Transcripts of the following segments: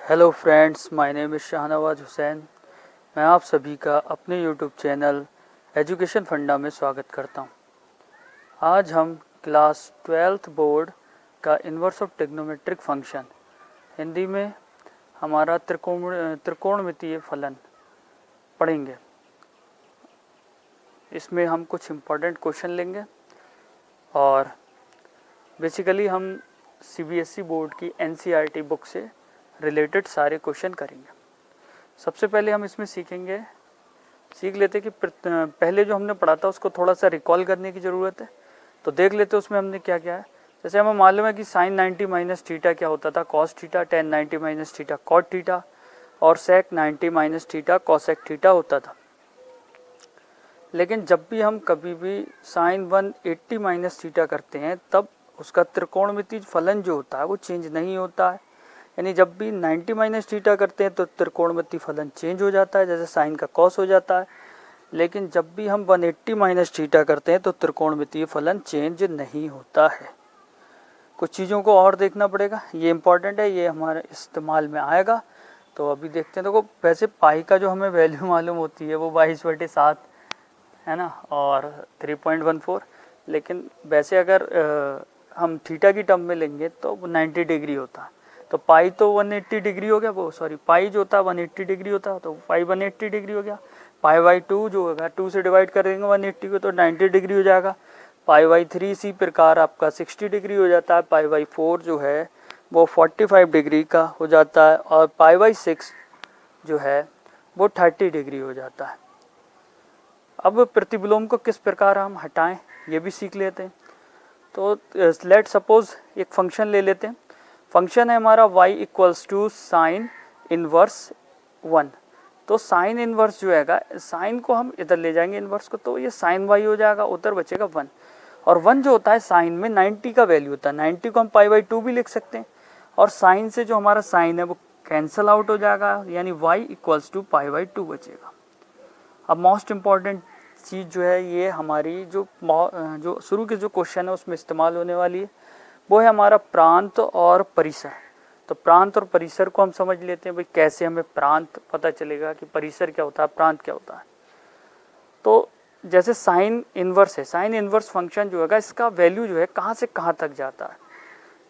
Hello friends, my name is Shahnawaz Hussain. मैं आप सभी का अपने यूट्यूब चैनल एजुकेशन फंडा में स्वागत करता हूं। आज हम क्लास 12th बोर्ड का inverse of trigonometric function, Hindi में हमारा त्रिकोणमितीय फलन पढ़ेंगे। इसमें हम कुछ इम्पोर्टेंट क्वेश्चन लेंगे और बेसिकली हम सीबीएसई बोर्ड की एनसीईआरटी बुक से रिलेटेड सारे क्वेश्चन करेंगे। सबसे पहले हम इसमें सीख लेते कि पहले जो हमने पढ़ा था उसको थोड़ा सा रिकॉल करने की ज़रूरत है। तो देख लेते उसमें हमने क्या क्या है। जैसे हमें मालूम है कि साइन 90 माइनस थीटा क्या होता था, cos theta, tan 90 minus theta cot theta और sec 90 minus theta cosec theta होता था। लेकिन जब भी हम कभी भी साइन 180 माइनस थीटा करते हैं तब उसका त्रिकोणमितीय फलन जो होता है वो चेंज नहीं होता है। यानी जब भी 90 माइनस थीटा करते हैं तो त्रिकोणमितीय फलन चेंज हो जाता है, जैसे साइन का कॉस हो जाता है। लेकिन जब भी हम 180 माइनस थीटा करते हैं तो त्रिकोणमितीय फलन चेंज नहीं होता है। कुछ चीज़ों को और देखना पड़ेगा, ये इंपॉर्टेंट है, ये हमारे इस्तेमाल में आएगा। तो अभी देखते हैं। देखो वैसे पाई का जो हमें वैल्यू मालूम होती है वो 22/7 है ना, और 3.14। लेकिन वैसे अगर हम थीटा की टर्म में लेंगे तो 90 डिग्री होता है। तो पाई तो 180 डिग्री हो गया, पाई जो होता है 180 डिग्री होता है, तो पाई 180 डिग्री हो गया। पाई बाई 2 जो होगा, 2 से डिवाइड कर देंगे 180 को तो 90 डिग्री हो जाएगा। पाई बाई 3 इसी प्रकार आपका 60 डिग्री हो जाता है। पाई बाई 4 जो है वो 45 डिग्री का हो जाता है और पाई बाई 6 जो है वो 30 डिग्री हो जाता है। अब प्रतिबिलोम को किस प्रकार हम हटाएं ये भी सीख लेते हैं। तो लेट सपोज एक फंक्शन ले लेते हैं। फंक्शन है हमारा y equals to sine inverse 1। तो साइन इनवर्स जो है, साइन को हम इधर ले जाएंगे इनवर्स को, तो ये साइन y हो जाएगा, उधर बचेगा 1। और 1 जो होता है साइन में 90 का वैल्यू होता है। 90 को हम पाई बाई 2 भी लिख सकते हैं। और साइन से जो हमारा साइन है वो कैंसल आउट हो जाएगा, यानी y equals to pi by 2 बचेगा। अब मोस्ट इम्पॉर्टेंट चीज़ जो है, ये हमारी जो शुरू के जो क्वेश्चन है उसमें इस्तेमाल होने वाली है, वो है हमारा प्रांत और परिसर। तो प्रांत और परिसर को हम समझ लेते हैं। भाई कैसे हमें प्रांत पता चलेगा कि परिसर क्या होता है, प्रांत क्या होता है। तो जैसे साइन इनवर्स है, साइन इनवर्स फंक्शन जो है इसका वैल्यू जो है कहाँ से कहाँ तक जाता है।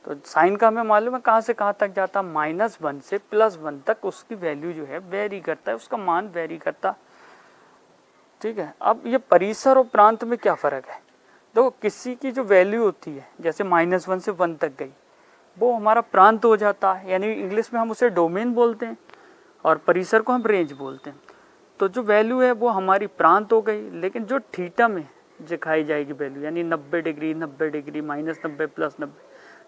तो साइन का हमें मालूम है कहाँ से कहाँ तक जाता है, -1 से +1 तक उसकी वैल्यू जो है वेरी करता है, उसका मान वेरी करता है। ठीक है। अब ये परिसर और प्रांत में क्या फ़र्क है। देखो किसी की जो वैल्यू होती है, जैसे -1 से 1 तक गई, वो हमारा प्रांत हो जाता है, यानी इंग्लिश में हम उसे डोमेन बोलते हैं और परिसर को हम रेंज बोलते हैं। तो जो वैल्यू है वो हमारी प्रांत हो गई। लेकिन जो थीटा में दिखाई जाएगी वैल्यू, यानी 90 डिग्री, -90, +90,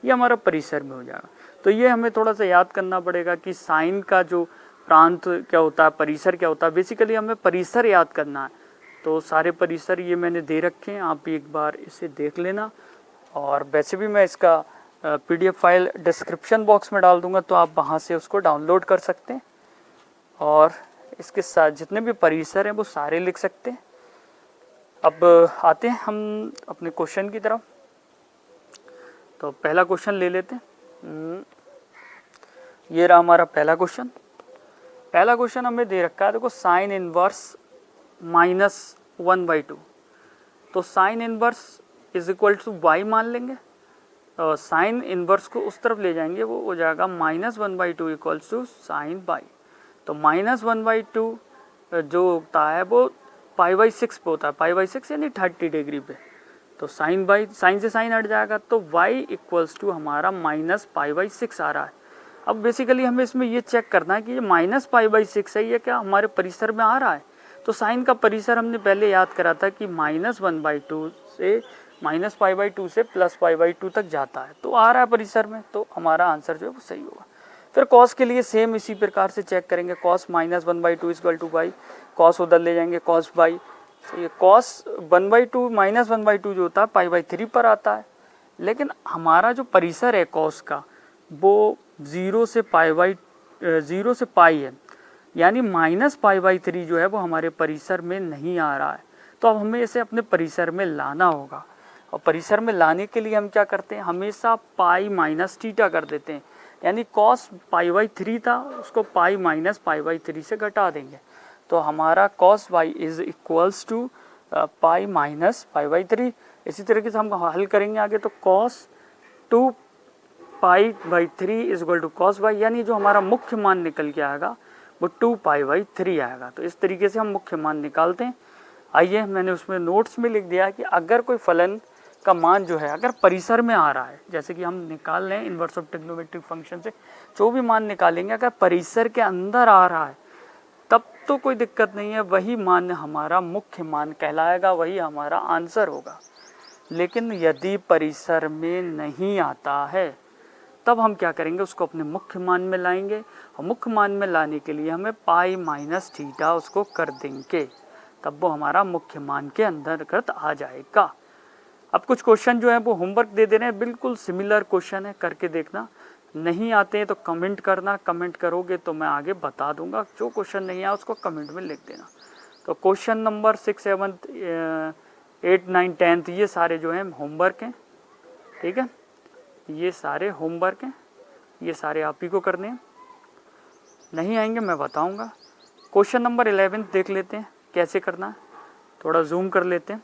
ये हमारा परिसर में हो जाएगा। तो ये हमें थोड़ा सा याद करना पड़ेगा कि साइन का जो प्रांत क्या होता है, परिसर क्या होता है। बेसिकली हमें परिसर याद करना है। तो सारे परिसर ये मैंने दे रखे हैं, आप भी एक बार इसे देख लेना। और वैसे भी मैं इसका पीडीएफ फाइल डिस्क्रिप्शन बॉक्स में डाल दूंगा, तो आप वहाँ से उसको डाउनलोड कर सकते हैं और इसके साथ जितने भी परिसर हैं वो सारे लिख सकते हैं। अब आते हैं हम अपने क्वेश्चन की तरफ। तो पहला क्वेश्चन ले लेते हैं। ये रहा हमारा पहला क्वेश्चन। पहला क्वेश्चन हमें दे रखा है, देखो साइन इनवर्स -1/2। तो sine inverse is equal to y मान लेंगे और साइन इनवर्स को उस तरफ ले जाएंगे, वो हो जाएगा -1/2 इक्वल्स टू साइन y। तो -1/2 जो होता है वो पाई बाई 6 पे होता है, पाई बाई 6 यानी 30 डिग्री पे। तो साइन से साइन हट जाएगा, तो y इक्वल्स टू हमारा -पाई/6 आ रहा है। अब बेसिकली हमें इसमें ये चेक करना है कि ये -पाई/6 है, ये क्या हमारे परिसर में आ रहा है। तो साइन का परिसर हमने पहले याद करा था कि -1/2 से -पाई/2 से +पाई/2 तक जाता है, तो आ रहा है परिसर में, तो हमारा आंसर जो है वो सही होगा। फिर कॉस के लिए सेम इसी प्रकार से चेक करेंगे। Cos -1/2 equal to y, cos उधर ले जाएंगे cos y। ये कॉस 1/2 -1/2 जो होता है पाई/3 पर आता है। लेकिन हमारा जो परिसर है कॉस का वो 0 से पाई है, यानी -पाई/3 जो है वो हमारे परिसर में नहीं आ रहा है। तो अब हमें इसे अपने परिसर में लाना होगा। और परिसर में लाने के लिए हम क्या करते हैं, हमेशा पाई माइनस थीटा कर देते हैं। यानी कॉस पाई बाई 3 था, उसको पाई माइनस पाई बाई 3 से घटा देंगे, तो हमारा cos y is equals to pi minus pi by 3। इसी तरीके से हम हल करेंगे आगे, तो cos 2 pi by 3 is equal to cos y, यानी जो हमारा मुख्य मान निकल के आएगा वो 2 पाई बाई 3 आएगा। तो इस तरीके से हम मुख्य मान निकालते हैं। आइए, मैंने उसमें नोट्स में लिख दिया कि अगर कोई फलन का मान जो है अगर परिसर में आ रहा है, जैसे कि हम निकाल लें इन्वर्स ऑफ ट्रिग्नोमेट्रिक फंक्शन से जो भी मान निकालेंगे, अगर परिसर के अंदर आ रहा है तब तो कोई दिक्कत नहीं है, वही मान हमारा मुख्य मान कहलाएगा, वही हमारा आंसर होगा। लेकिन यदि परिसर में नहीं आता है तब हम क्या करेंगे, उसको अपने मुख्य मान में लाएंगे, और मुख्य मान में लाने के लिए हमें पाई माइनस थीटा उसको कर देंगे, तब वो हमारा मुख्य मान के अंतर्गत आ जाएगा। अब कुछ क्वेश्चन जो है वो होमवर्क दे दे रहे हैं, बिल्कुल सिमिलर क्वेश्चन है, करके देखना। नहीं आते हैं तो कमेंट करना, कमेंट करोगे तो मैं आगे बता दूंगा। जो क्वेश्चन नहीं आया उसको कमेंट में लिख देना। तो क्वेश्चन नंबर 6, 7, 8, 9, 10 ये सारे जो हैं होमवर्क हैं, ठीक है, ये सारे होमवर्क हैं, ये सारे आप ही को करने हैं। नहीं आएंगे मैं बताऊंगा। क्वेश्चन नंबर 11 देख लेते हैं कैसे करना है, थोड़ा जूम कर लेते हैं,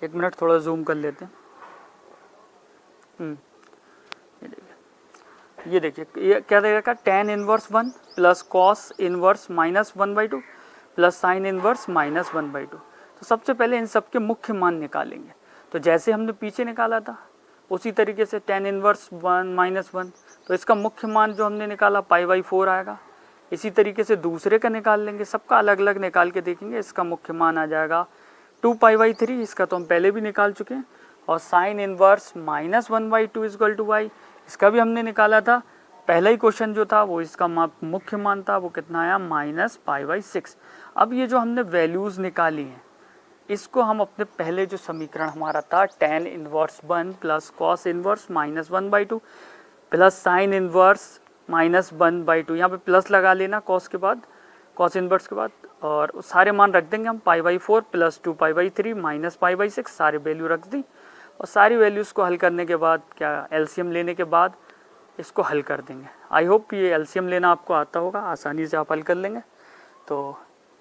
1 मिनट थोड़ा जूम कर लेते हैं। ये देखिए ये क्या देगा, tan inverse 1 plus cos inverse minus 1/2 plus sign inverse minus 1/2। तो सबसे पहले इन सब के मुख्य मान निकालेंगे। तो जैसे हमने पीछे निकाला था उसी तरीके से tan इनवर्स 1 माइनस 1, तो इसका मुख्य मान जो हमने निकाला पाई बाई 4 आएगा। इसी तरीके से दूसरे का निकाल लेंगे, सबका अलग अलग निकाल के देखेंगे, इसका मुख्य मान आ जाएगा 2 पाई बाई 3, इसका तो हम पहले भी निकाल चुके हैं। और sine inverse minus 1/2 is equal to y, इसका भी हमने निकाला था, पहला ही क्वेश्चन जो था वो इसका मुख्य मान था, वो कितना आया माइनस पाई बाई 6। अब ये जो हमने वैल्यूज़ निकाली हैं इसको हम अपने पहले जो समीकरण हमारा था tan inverse 1 plus cos inverse minus 1/2 plus sign inverse minus 1/2, यहाँ पे प्लस लगा लेना कॉस के बाद, कॉस इनवर्स के बाद, और सारे मान रख देंगे हम, pi by 4 plus 2 pi by 3 minus pi by 6, सारे वैल्यू रख दी। और सारी वैल्यूज़ को हल करने के बाद क्या एलसीएम लेने के बाद इसको हल कर देंगे। आई होप ये एलसीएम लेना आपको आता होगा, आसानी से आप हल कर लेंगे। तो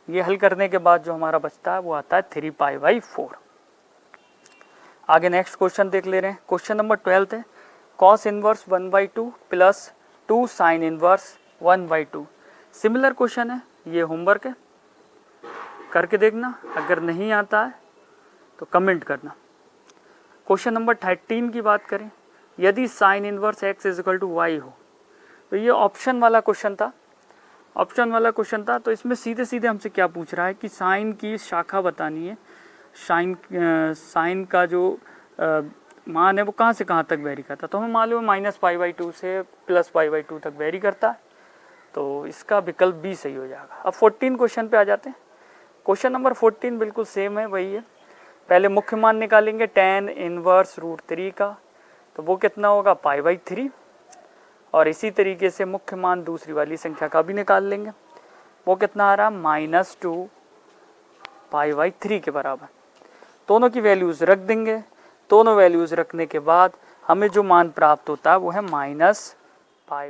ये हल करने के बाद जो हमारा बचता है वो आता है 3 पाई बाई 4। आगे नेक्स्ट क्वेश्चन देख ले रहे हैं। क्वेश्चन नंबर 12 है, cos inverse 1/2 plus 2 sign inverse 1/2। Similar question है, ये होमवर्क है, करके देखना। अगर नहीं आता है तो कमेंट करना। क्वेश्चन नंबर 13 की बात करें, यदि sine inverse x is equal to y हो, तो ये ऑप्शन वाला क्वेश्चन था, ऑप्शन वाला क्वेश्चन था। तो इसमें सीधे सीधे हमसे क्या पूछ रहा है कि साइन की शाखा बतानी है, साइन का जो मान है वो कहाँ से कहाँ तक वेरी करता है। तो हमें मालूम है माइनस पाई बाई 2 से प्लस पाई बाई 2 तक वेरी करता है, तो इसका विकल्प बी सही हो जाएगा। अब 14 क्वेश्चन पे आ जाते हैं। क्वेश्चन नंबर 14 बिल्कुल सेम है, वही है। पहले मुख्य मान निकालेंगे tan इनवर्स √3 का, तो वो कितना होगा पाई बाई 3, और इसी तरीके से मुख्य मान दूसरी वाली संख्या का भी निकाल लेंगे, वो कितना आ रहा माइनस 2 पाई बाई 3 के बराबर। दोनों की वैल्यूज़ रख देंगे। दोनों वैल्यूज़ रखने के बाद हमें जो मान प्राप्त होता है वो है माइनस पाई